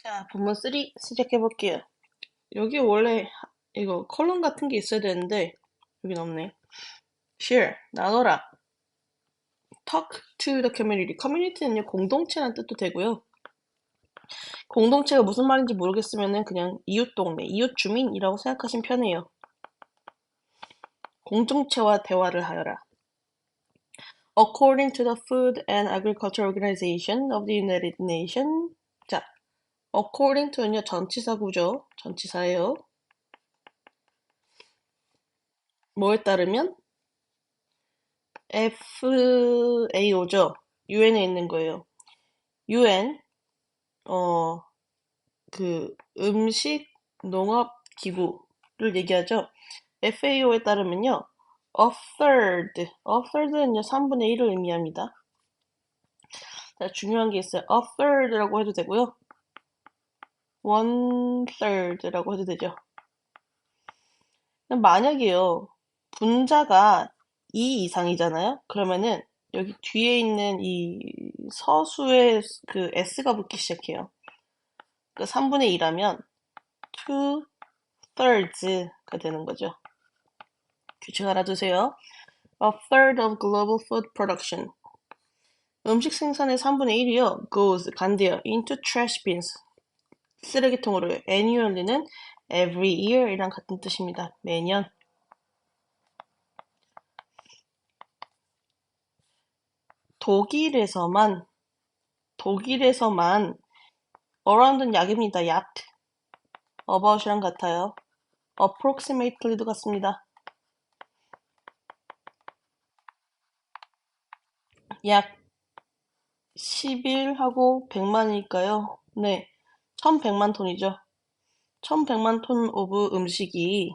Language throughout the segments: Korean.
자, 본문 3 시작해 볼게요. 여기 원래 이거 컬럼 같은 게 있어야 되는데 여긴 없네. Share, 나눠라. Talk to the community. 커뮤니티는요, 공동체라는 뜻도 되고요. 공동체가 무슨 말인지 모르겠으면은 그냥 이웃 동네, 이웃 주민이라고 생각하시면 편해요. 공동체와 대화를 하여라. According to the Food and Agriculture Organization of the United Nations. 자, according to는요, 전치사구죠. 전치사예요. 뭐에 따르면? FAO죠. UN에 있는 거예요. UN, 음식 농업 기구를 얘기하죠. FAO에 따르면요. a third는요, 3분의 1을 의미합니다. 자, 중요한 게 있어요. a third라고 해도 되고요. one third라고 해도 되죠. 만약에요, 분자가 2 이상이잖아요? 그러면은 여기 뒤에 있는 이 서수에 그 s가 붙기 시작해요. 그 3분의 2라면 two thirds가 되는 거죠. 규칙 알아두세요. A third of global food production. 음식 생산의 3분의 1이요. goes, 간대요. into trash bins. 쓰레기통으로요. annually는 every year 이랑 같은 뜻입니다. 매년. 독일에서만 around는 약입니다. 약. about이랑 같아요. approximately도 같습니다. 약 10일하고 100만이니까요. 네, 1100만 톤이죠. 1100만 톤 오브 음식이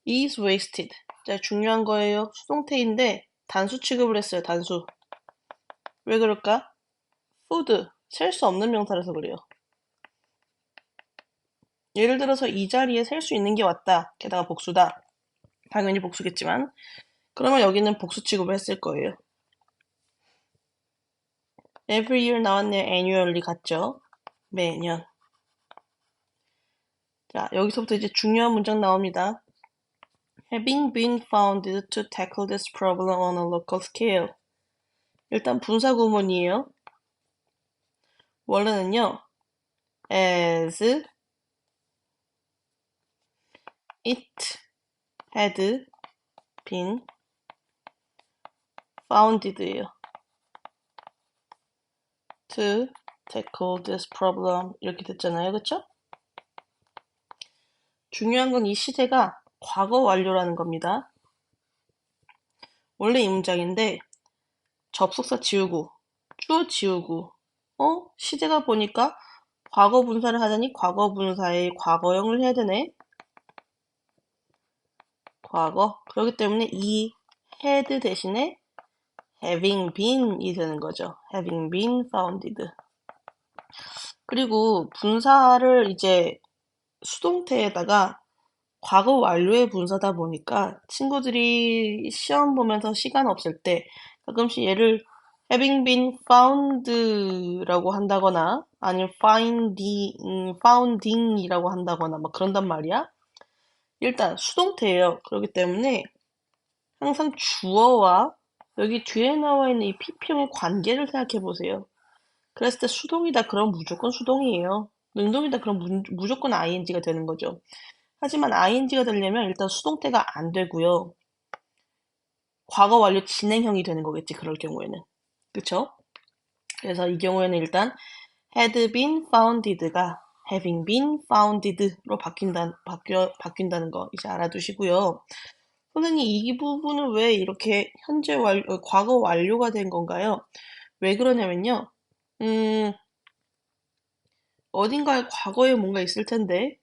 is wasted. 자, 중요한 거예요. 수동태인데 단수 취급을 했어요. 단수. 왜 그럴까? food, 셀 수 없는 명사라서 그래요. 예를 들어서 이 자리에 셀 수 있는 게 왔다. 게다가 복수다. 당연히 복수겠지만 그러면 여기는 복수 취급을 했을 거예요. every year 나왔네요. annually 같죠? 매년. 자, 여기서부터 이제 중요한 문장 나옵니다. Having been founded to tackle this problem on a local scale. 일단 분사구문이에요. 원래는요, as it had been founded예요. to tackle this problem 이렇게 됐잖아요. 그쵸? 중요한 건 이 시제가 과거 완료라는 겁니다. 원래 이 문장인데 접속사 지우고 주어 지우고 시제가 보니까 과거 분사를 하자니 과거 분사의 과거형을 해야 되네. 과거. 그렇기 때문에 이 had 대신에 having been이 되는 거죠. having been founded. 그리고 분사를 이제 수동태에다가 과거 완료의 분사다 보니까 친구들이 시험 보면서 시간 없을 때 가끔씩 얘를 having been found라고 한다거나 아니면 founding이라고 한다거나 막 그런단 말이야. 일단 수동태예요. 그렇기 때문에 항상 주어와 여기 뒤에 나와 있는 이 PP형의 관계를 생각해 보세요. 그랬을 때 수동이다 그럼 무조건 수동이에요. 능동이다 그럼 무조건 ing가 되는 거죠. 하지만 ing가 되려면 일단 수동태가 안 되고요. 과거 완료 진행형이 되는 거겠지, 그럴 경우에는. 그쵸? 그래서 이 경우에는 일단 had been founded가 having been founded로 바뀐다는 거 이제 알아두시고요. 선생님, 이 부분은 왜 이렇게 과거 완료가 된 건가요? 왜 그러냐면요. 어딘가에 과거에 뭔가 있을 텐데,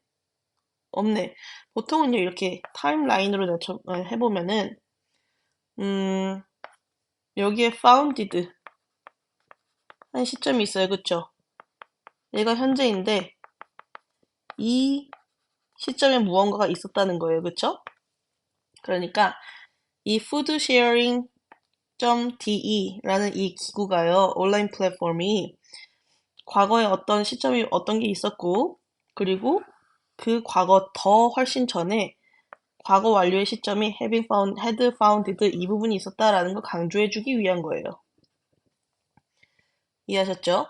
없네. 보통은요, 이렇게 타임라인으로 해보면은, 여기에 founded 한 시점이 있어요. 그쵸? 얘가 현재인데, 이 시점에 무언가가 있었다는 거예요. 그쵸? 그러니까, 이 foodsharing.de라는 이 기구가요, 온라인 플랫폼이 과거에 어떤 시점이 어떤 게 있었고, 그리고 그 과거 더 훨씬 전에 과거 완료의 시점이 had founded 이 부분이 있었다라는 걸 강조해주기 위한 거예요. 이해하셨죠?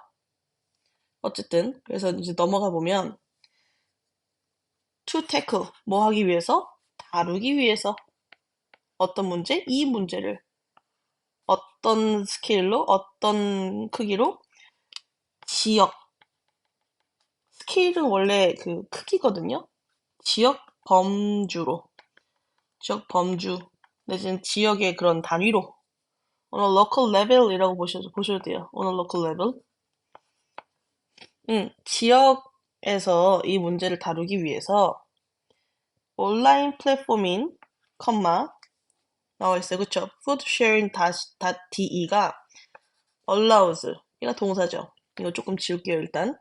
어쨌든 그래서 이제 넘어가 보면 to tackle 뭐 하기 위해서? 다루기 위해서 어떤 문제? 이 문제를 어떤 스케일로 어떤 크기로 지역 스케일은 원래 그 크기거든요. 지역 범주로 지역 범주 내지는 지역의 그런 단위로 on a local level이라고 보셔도 돼요. on a local level. 지역에서 이 문제를 다루기 위해서 온라인 플랫폼인 컴마 나와 있어요. 그쵸? foodsharing.de가 allows 이가 동사죠. 이거 조금 지울게요, 일단.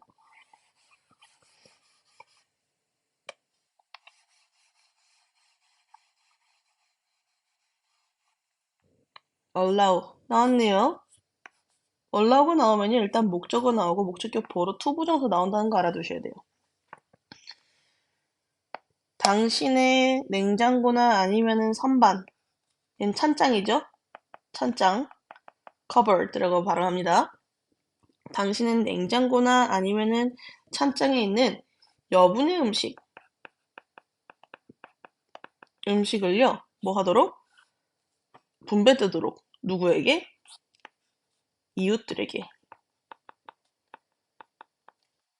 allow 나왔네요. allow가 나오면요, 일단 목적어 나오고 목적격 보로 투부정사 나온다는 거 알아두셔야 돼요. 당신의 냉장고나 아니면은 선반, 얘는 찬장이죠? 찬장, cupboard라고 발음합니다. 당신은 냉장고나 아니면은 찬장에 있는 여분의 음식을요, 뭐 하도록? 분배되도록. 누구에게? 이웃들에게.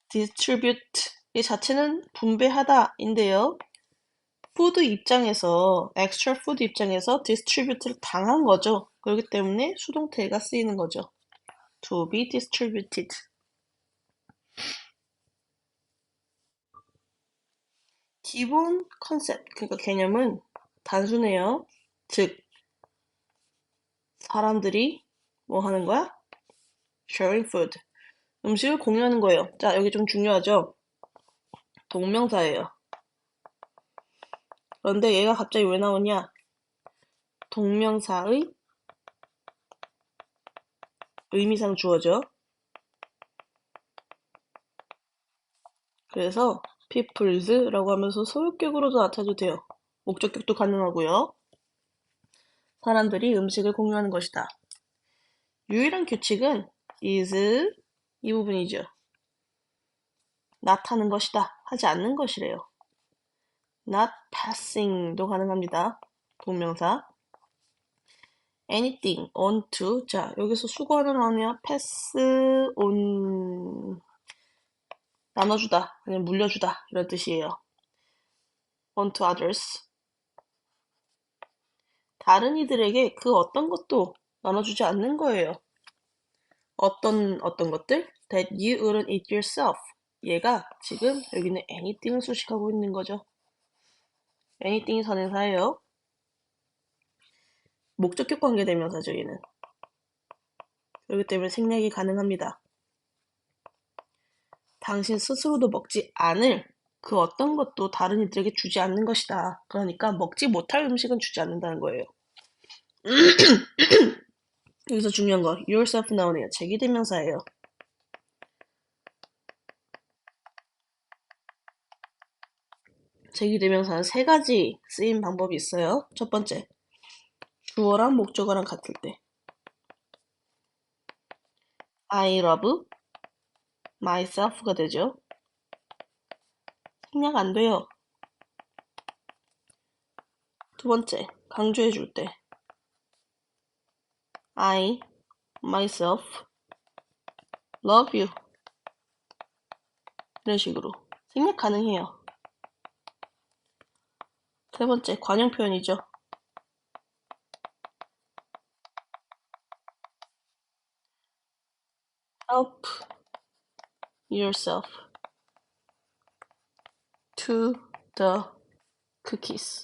distribute 이 자체는 분배하다인데요. 푸드 입장에서, extra 푸드 입장에서 distribute를 당한 거죠. 그렇기 때문에 수동태가 쓰이는 거죠. to be distributed. 기본 컨셉, 그러니까 개념은 단순해요. 즉, 사람들이 뭐 하는 거야? sharing food. 음식을 공유하는 거예요. 자, 여기 좀 중요하죠? 동명사예요. 그런데 얘가 갑자기 왜 나오냐? 동명사의 의미상 주어져. 그래서 peoples라고 하면서 소유격으로도 나타도 돼요. 목적격도 가능하고요. 사람들이 음식을 공유하는 것이다. 유일한 규칙은 is 이 부분이죠. not 하는 것이다. 하지 않는 것이래요. not passing도 가능합니다. 동명사. anything, on to. 자, 여기서 수거 하나 나오네요. pass on. 나눠주다, 아니면 물려주다. 이런 뜻이에요. on to others. 다른 이들에게 그 어떤 것도 나눠주지 않는 거예요. 어떤 것들? That you wouldn't eat yourself. 얘가 지금 여기는 anything을 수식하고 있는 거죠. anything이 선행사예요. 목적격 관계 대명사죠, 얘는. 그렇기 때문에 생략이 가능합니다. 당신 스스로도 먹지 않을 그 어떤 것도 다른 이들에게 주지 않는 것이다. 그러니까 먹지 못할 음식은 주지 않는다는 거예요. 여기서 중요한 거 yourself 나오네요. 제기대명사예요. 제기대명사는 세 가지 쓰임 방법이 있어요. 첫 번째, 주어랑 목적어랑 같을 때 I love myself가 되죠. 생략 안 돼요. 두 번째, 강조해 줄 때 I myself love you 이런 식으로 생략 가능해요. 세 번째, 관용 표현이죠. help yourself to the cookies.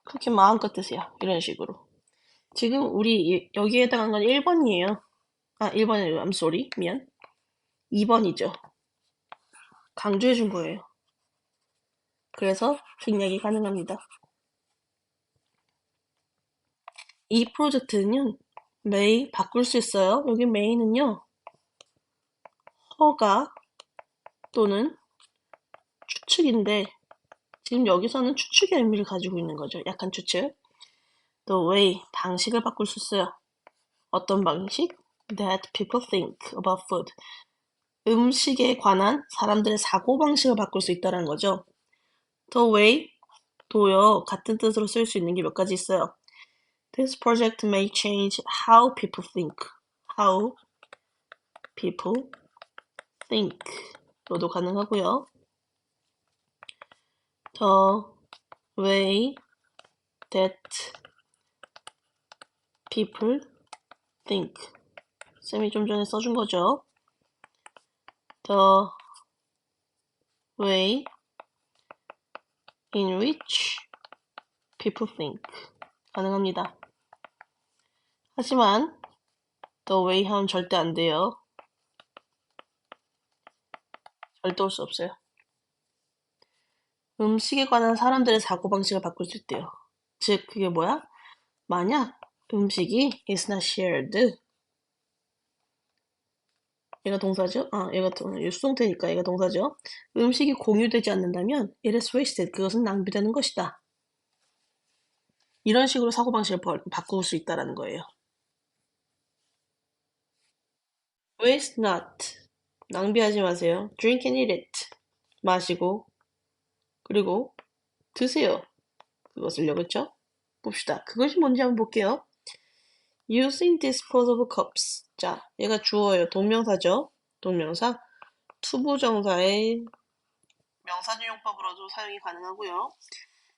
그렇게 마음껏 드세요. 이런 식으로. 지금 우리 여기에 해당한 건 1번이에요. 아, 1번이 아니고 I'm sorry. 미안. 2번이죠. 강조해 준 거예요. 그래서 생략이 가능합니다. 이 프로젝트는요. may 바꿀 수 있어요. 여기 may는요. 허가 또는 추측인데 지금 여기서는 추측의 의미를 가지고 있는 거죠. 약한 추측. The way, 방식을 바꿀 수 있어요. 어떤 방식? That people think about food. 음식에 관한 사람들의 사고방식을 바꿀 수 있다는 거죠. The way, 도요. 같은 뜻으로 쓸 수 있는 게 몇 가지 있어요. This project may change how people think. How people think. 로도 가능하고요. The way that people think. 쌤이 좀 전에 써준 거죠. The way in which people think. 가능합니다. 하지만 the way 하면 절대 안 돼요. 절대 올 수 없어요. 음식에 관한 사람들의 사고방식을 바꿀 수 있대요. 즉 그게 뭐야? 만약 음식이 is not shared. 얘가 동사죠? 얘가 수동태니까 얘가 동사죠. 음식이 공유되지 않는다면 it is wasted. 그것은 낭비되는 것이다. 이런 식으로 사고방식을 바꿀 수 있다라는 거예요. waste not. 낭비하지 마세요. drink and eat it. 마시고 그리고 드세요. 그것을요, 그렇죠? 봅시다. 그것이 뭔지 한번 볼게요. using disposable cups. 자, 얘가 주어예요. 동명사죠. 동명사. 투부정사의 명사준용법으로도 사용이 가능하고요.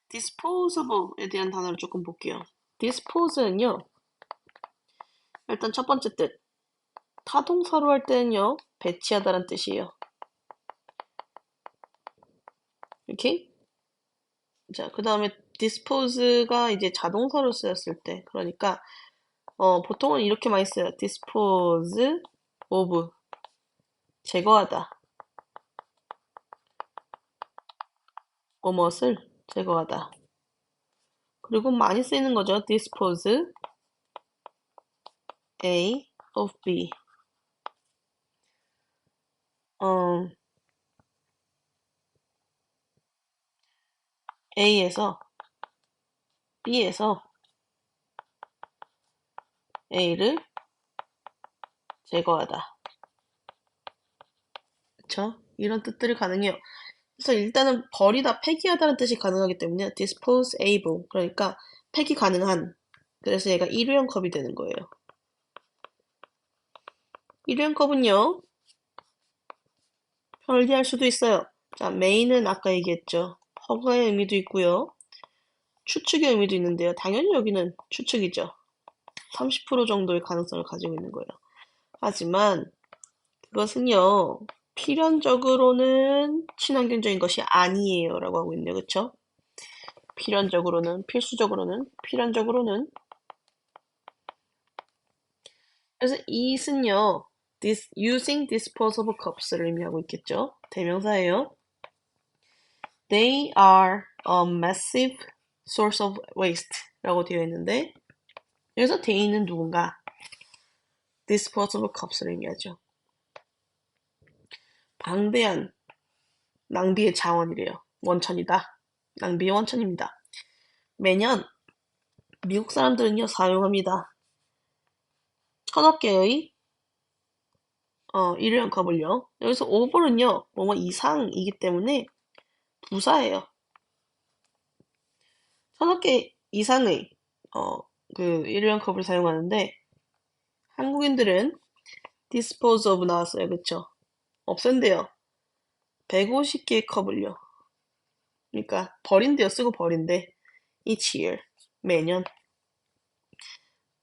disposable에 대한 단어를 조금 볼게요. dispose는요. 일단 첫 번째 뜻. 타동사로 할 때는요. 배치하다라는 뜻이에요. 이렇게. 자, 그 다음에 dispose가 이제 자동사로 쓰였을 때. 그러니까 보통은 이렇게 많이 써요. dispose of. 제거하다. 뭐뭇을 제거하다. 그리고 많이 쓰이는 거죠. dispose A of B. A에서 B에서 A를 제거하다. 그쵸? 이런 뜻들이 가능해요. 그래서 일단은 버리다, 폐기하다는 뜻이 가능하기 때문에 dispose able. 그러니까 폐기 가능한. 그래서 얘가 일회용 컵이 되는 거예요. 일회용 컵은요. 편리할 수도 있어요. 자, may는 아까 얘기했죠. 허가의 의미도 있고요. 추측의 의미도 있는데요. 당연히 여기는 추측이죠. 30% 정도의 가능성을 가지고 있는 거예요. 하지만 그것은요. 필연적으로는 친환경적인 것이 아니에요. 라고 하고 있네요. 그쵸? 필연적으로는, 필수적으로는, 필연적으로는. 그래서 it은요. using disposable cups를 의미하고 있겠죠. 대명사예요. They are a massive source of waste 라고 되어 있는데 여기서 they는 누군가? disposable cups를 의미하죠. 방대한 낭비의 자원이래요. 원천이다. 낭비의 원천입니다. 매년 미국 사람들은요 사용합니다. 1000억 개의 일회용 컵을요. 여기서 over는요 뭐뭐 이상이기 때문에 부사예요. 1000억 개 이상의 그 일회용 컵을 사용하는데 한국인들은 dispose of 나왔어요. 그쵸? 없앤대요. 150개의 컵을요. 그러니까 버린대요. 쓰고 버린대. Each year. 매년.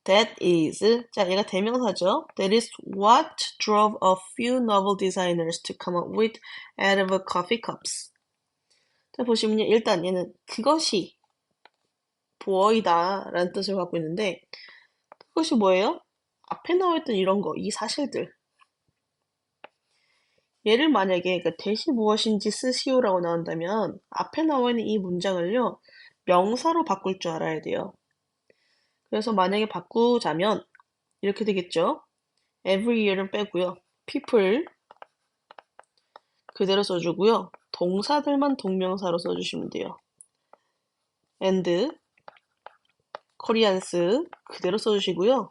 That is. 자, 얘가 대명사죠. That is what drove a few novel designers to come up with out of coffee cups. 자, 보시면요. 일단 얘는 그것이 보어이다 라는 뜻을 갖고 있는데 그것이 뭐예요? 앞에 나와있던 이런 거, 이 사실들. 얘를 만약에 그 대시 무엇인지 쓰시오라고 나온다면 앞에 나와 있는 이 문장을요 명사로 바꿀 줄 알아야 돼요. 그래서 만약에 바꾸자면 이렇게 되겠죠. Every year은 빼고요. People 그대로 써주고요. 동사들만 동명사로 써주시면 돼요. and, Koreans 그대로 써주시고요.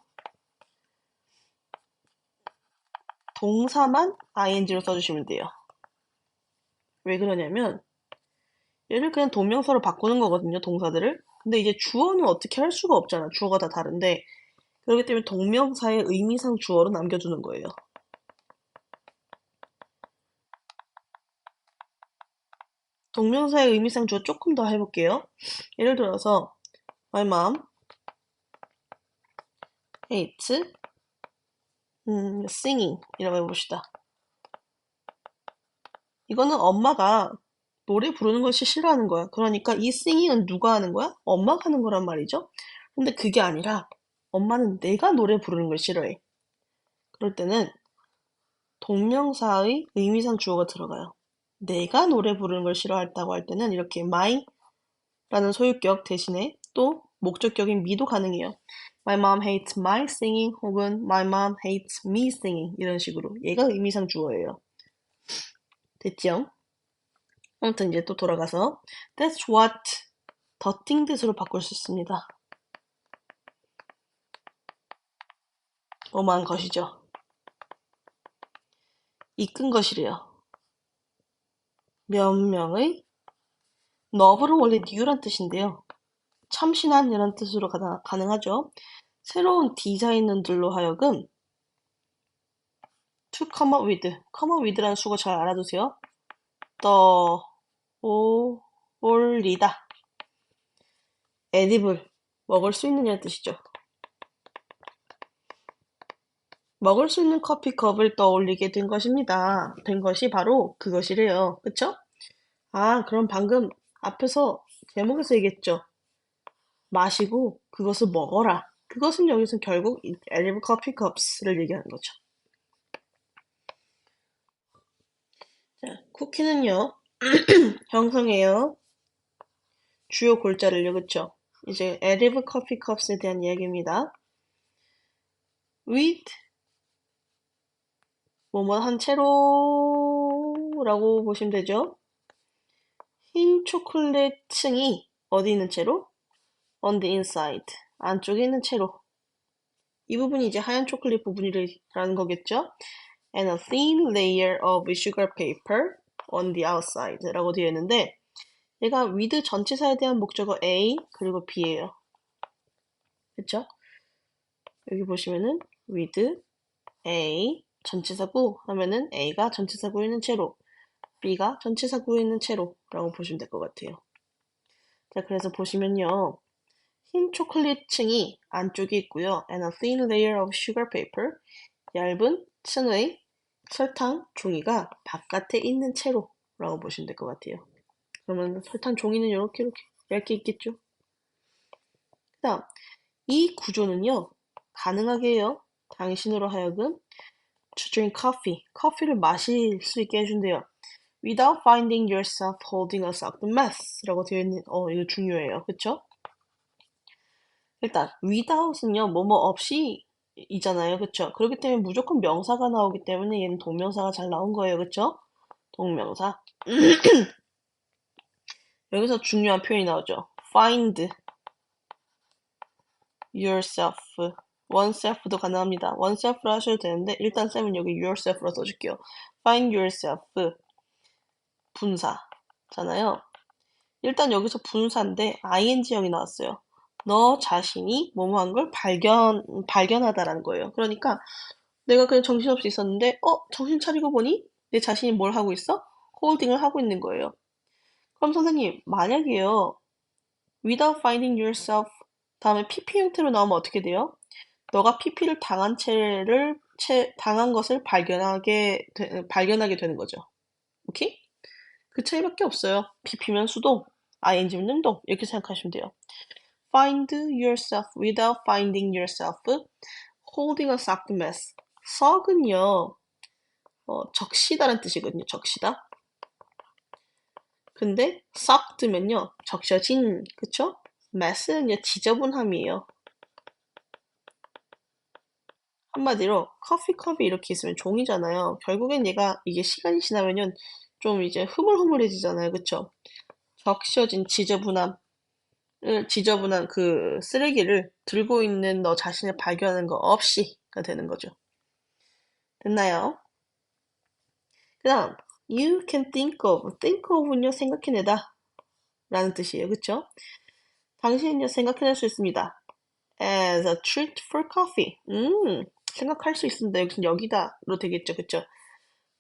동사만 ing로 써주시면 돼요. 왜 그러냐면 얘를 그냥 동명사로 바꾸는 거거든요, 동사들을. 근데 이제 주어는 어떻게 할 수가 없잖아. 주어가 다 다른데. 그렇기 때문에 동명사의 의미상 주어로 남겨두는 거예요. 동명사의 의미상 주어 조금 더 해볼게요. 예를 들어서 My mom hates singing 이라고 해봅시다. 이거는 엄마가 노래 부르는 것이 싫어하는 거야. 그러니까 이 singing은 누가 하는 거야? 엄마가 하는 거란 말이죠. 근데 그게 아니라 엄마는 내가 노래 부르는 걸 싫어해. 그럴 때는 동명사의 의미상 주어가 들어가요. 내가 노래 부르는 걸 싫어한다고 할 때는 이렇게 my라는 소유격 대신에 또 목적격인 me도 가능해요. My mom hates my singing 혹은 my mom hates me singing 이런 식으로 얘가 의미상 주어예요. 됐죠? 아무튼 이제 또 돌아가서 That's what 더띵 뜻으로 바꿀 수 있습니다. 뭐만 것이죠. 이끈 것이래요. 몇 명의 너브는 원래 new란 뜻인데요. 참신한 이런 뜻으로 가능하죠. 새로운 디자이너들로 하여금 to come up with라는 수거 잘 알아두세요. 올리다. edible, 먹을 수 있는 이라는 뜻이죠. 먹을 수 있는 커피컵을 떠올리게 된 것입니다. 된 것이 바로 그것이래요. 그쵸? 아, 그럼 방금 앞에서 제목에서 얘기했죠. 마시고 그것을 먹어라. 그것은 여기서 결국 edible coffee cups를 얘기하는 거죠. 자, 쿠키는요, 형성해요. 주요 골자를요, 그쵸? 이제 edible coffee cups에 대한 이야기입니다. with 뭐뭐 한 채로라고 보시면 되죠. 흰 초콜릿 층이 어디 있는 채로? on the inside. 안쪽에 있는 채로. 이 부분이 이제 하얀 초콜릿 부분이라는 거겠죠? and a thin layer of sugar paper on the outside 라고 되어 있는데 얘가 with 전치사에 대한 목적어 A 그리고 B예요. 그쵸? 여기 보시면은 with A 전치사구 하면은 A가 전치사구에 있는 채로 B가 전치사구에 있는 채로 라고 보시면 될 것 같아요. 자, 그래서 보시면요. 흰 초콜릿 층이 안쪽에 있고요. and a thin layer of sugar paper 얇은 층의 설탕 종이가 바깥에 있는 채로 라고 보시면 될 것 같아요. 그러면 설탕 종이는 이렇게 얇게 있겠죠. 그 다음 이 구조는요. 가능하게 해요. 당신으로 하여금 to drink coffee, 커피를 마실 수 있게 해준대요. without finding yourself holding a socked mess 라고 되어 있는, 이거 중요해요. 그쵸? 일단, without은요, 뭐뭐 없이 이잖아요. 그쵸? 그렇기 때문에 무조건 명사가 나오기 때문에 얘는 동명사가 잘 나온 거예요. 그쵸? 동명사. 여기서 중요한 표현이 나오죠. find yourself. oneself도 가능합니다. oneself로 하셔도 되는데 일단 쌤은 여기 yourself로 써줄게요. find yourself. 분사잖아요. 일단 여기서 분사인데 ing형이 나왔어요. 너 자신이 뭐뭐한 걸 발견하다라는 거예요. 그러니까 내가 그냥 정신없이 있었는데 정신 차리고 보니 내 자신이 뭘 하고 있어? 홀딩을 하고 있는 거예요. 그럼 선생님 만약에요. without finding yourself 다음에 PP 형태로 나오면 어떻게 돼요? 너가 PP를 당한 것을 발견하게 되는 거죠. 오케이? 그 차이밖에 없어요. PP면 수동, ING면 능동 이렇게 생각하시면 돼요. Find yourself without finding yourself holding a socked mess. 썩은요, 적시다라는 뜻이거든요. 적시다. 근데 썩드면요, 적셔진, 그쵸? mess는요, 지저분함이에요. 한마디로 커피컵이 이렇게 있으면 종이잖아요. 결국엔 얘가 이게 시간이 지나면요 좀 이제 흐물흐물해지잖아요. 그쵸? 적셔진 지저분한 그 쓰레기를 들고 있는 너 자신을 발견하는 거 없이가 되는 거죠. 됐나요? 그 다음, you can think of는요, 생각해내다 라는 뜻이에요. 그쵸? 당신은요, 생각해낼 수 있습니다. as a treat for coffee. 생각할 수 있습니다. 여기다로 되겠죠. 그쵸?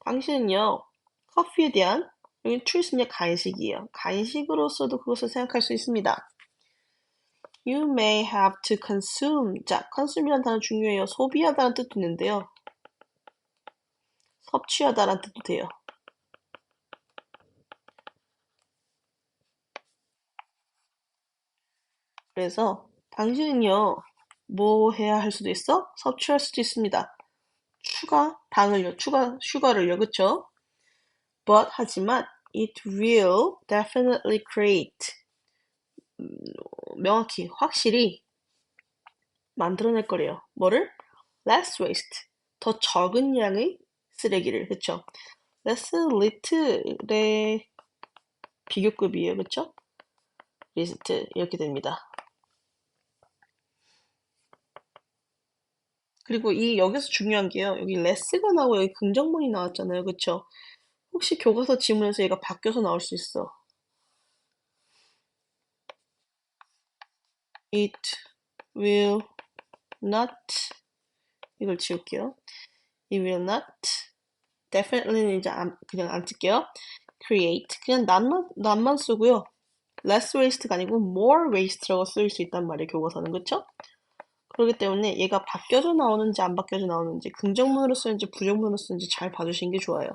당신은요, 커피에 대한, 여기 treat은요, 간식이에요. 간식으로서도 그것을 생각할 수 있습니다. You may have to consume. 자, consume이라는 단어 중요해요. 소비하다는 뜻도 있는데요. 섭취하다라는 뜻도 돼요. 그래서 당신은요, 뭐 해야 할 수도 있어? 섭취할 수도 있습니다. 추가 슈거를요, 그쵸? But 하지만 it will definitely create 명확히 확실히 만들어낼 거래요. 뭐를? less waste 더 적은 양의 쓰레기를 그쵸? less little의 비교급이에요. 그쵸? 리스트 이렇게 됩니다. 그리고 여기서 중요한 게요. 여기 less가 나오고 여기 긍정문이 나왔잖아요. 그쵸? 혹시 교과서 지문에서 얘가 바뀌어서 나올 수 있어. It will not 이걸 지울게요. It will not definitely는 이제 그냥 안 쓸게요. create 그냥 not만 쓰고요. less waste가 아니고 more waste라고 쓰일 수 있단 말이에요. 교과서는 그쵸? 그렇기 때문에 얘가 바뀌어져 나오는지 안 바뀌어져 나오는지 긍정문으로 쓰는지 부정문으로 쓰는지 잘 봐주시는 게 좋아요.